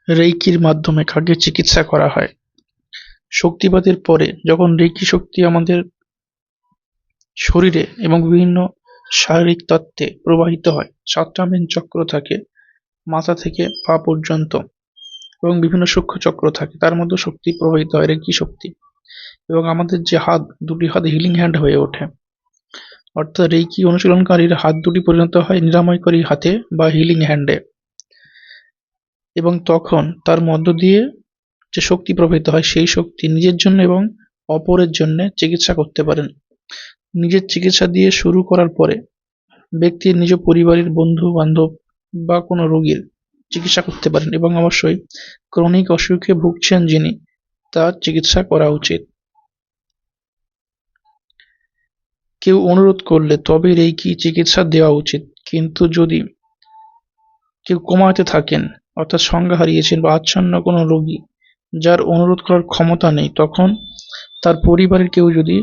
রেইকির মাধ্যমে কাকে চিকিৎসা করা হয়? শক্তিপাতের পরে যখন রেইকি শক্তি আমাদের শরীরে এবং বিভিন্ন শারীরিক তত্ত্বে প্রবাহিত হয়, 7টা মেইন চক্র থাকে মাথা থেকে পা পর্যন্ত এবং বিভিন্ন সূক্ষ্ম চক্র থাকে, তার মধ্যে শক্তি প্রবাহিত হয় রেইকি শক্তি, এবং আমাদের যে হাত, দুটি হাত হিলিং হ্যান্ড হয়ে ওঠে, অর্থাৎ রেইকি অনুশীলনকারীর হাত দুটি পরিণত হয় নিরাময়কারী হাতে বা হিলিং হ্যান্ডে, এবং তখন তার মধ্য দিয়ে যে শক্তি প্রবাহিত হয় সেই শক্তি নিজের জন্য এবং অপরের জন্য চিকিৎসা করতে পারেন। নিজের চিকিৎসা দিয়ে শুরু করার পরে ব্যক্তির নিজ পরিবারের বন্ধু বান্ধব বা কোনো রোগীর চিকিৎসা করতে পারেন, এবং অবশ্যই ক্রনিক অসুখে ভুগছেন যিনি, তার চিকিৎসা করা উচিত। কেউ অনুরোধ করলে তবে রেইকি চিকিৎসা দেওয়া উচিত, কিন্তু যদি কেউ কোমাতে থাকেন, অর্থাৎ সংজ্ঞা হারিয়েছেন বা আচ্ছন্ন কোনো রোগী যার অনুরোধ করার ক্ষমতা নেই, তখন তার পরিবারের কেউ যদি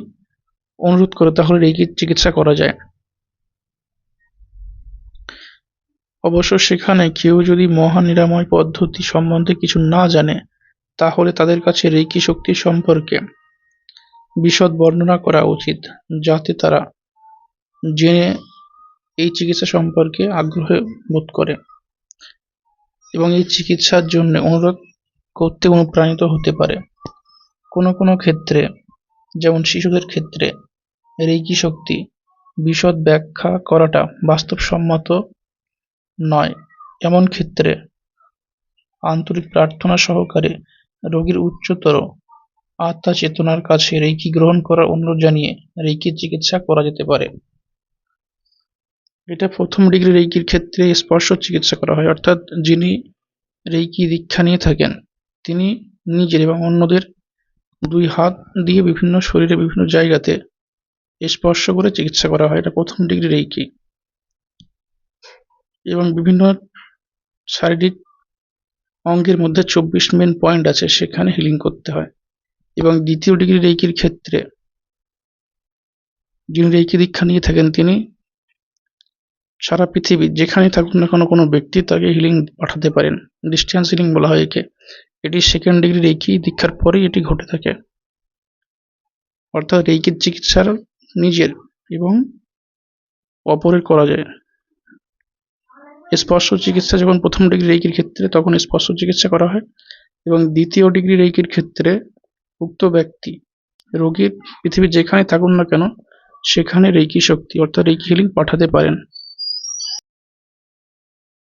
অনুরোধ করে তাহলে রেইকির চিকিৎসা করা যায়। অবশ্য সেখানে কেউ যদি মহা নিরাময় পদ্ধতি সম্বন্ধে কিছু না জানে, তাহলে তাদের কাছে রেইকি শক্তি সম্পর্কে বিশদ বর্ণনা করা উচিত, যাতে তারা জেনে এই চিকিৎসা সম্পর্কে আগ্রহ বোধ করে এবং এই চিকিৎসার জন্য অনুরোধ করতে অনুপ্রাণিত হতে পারে। কোনো কোনো ক্ষেত্রে, যেমন শিশুদের ক্ষেত্রে, রেইকি শক্তি বিশদ ব্যাখ্যা করাটা বাস্তবসম্মত নয়। এমন ক্ষেত্রে আন্তরিক প্রার্থনা সহকারে রোগীর উচ্চতর আত্মা চেতনার কাছে রেইকি গ্রহণ করার অনুরোধ জানিয়ে রেইকির চিকিৎসা করা যেতে পারে। এটা প্রথম ডিগ্রি রেইকির ক্ষেত্রে স্পর্শ চিকিৎসা করা হয়, অর্থাৎ যিনি রেইকি দীক্ষা নিয়ে থাকেন তিনি নিজের এবং অন্যদের দুই হাত দিয়ে বিভিন্ন শরীরে বিভিন্ন জায়গাতে স্পর্শ করে চিকিৎসা করা হয়, এটা প্রথম ডিগ্রি রেইকি। এবং বিভিন্ন শারীরিক অঙ্গের মধ্যে 24 মেন পয়েন্ট আছে, সেখানে হিলিং করতে হয়। এবং দ্বিতীয় ডিগ্রি রেইকির ক্ষেত্রে যিনি রেইকি দীক্ষা নিয়ে থাকেন তিনি সারা পৃথিবীর যেখানেই থাকুন না কেন কোনো ব্যক্তি তাকে হিলিং পাঠাতে পারেন, ডিস্টেন্স হিলিং বলা হয় একে। এটি সেকেন্ড ডিগ্রি রেইকি দীক্ষার পরেই এটি ঘটে থাকে, অর্থাৎ রেইকির চিকিৎসার নিজের এবং অপরের করা যায়। স্পর্শ চিকিৎসা যখন প্রথম ডিগ্রি রেইকির ক্ষেত্রে তখন স্পর্শ চিকিৎসা করা হয়, এবং দ্বিতীয় ডিগ্রি রেইকির ক্ষেত্রে উক্ত ব্যক্তি রোগীর পৃথিবীর যেখানে থাকুন না কেন সেখানে রেইকি শক্তি অর্থাৎ রেইকি হিলিং পাঠাতে পারেন।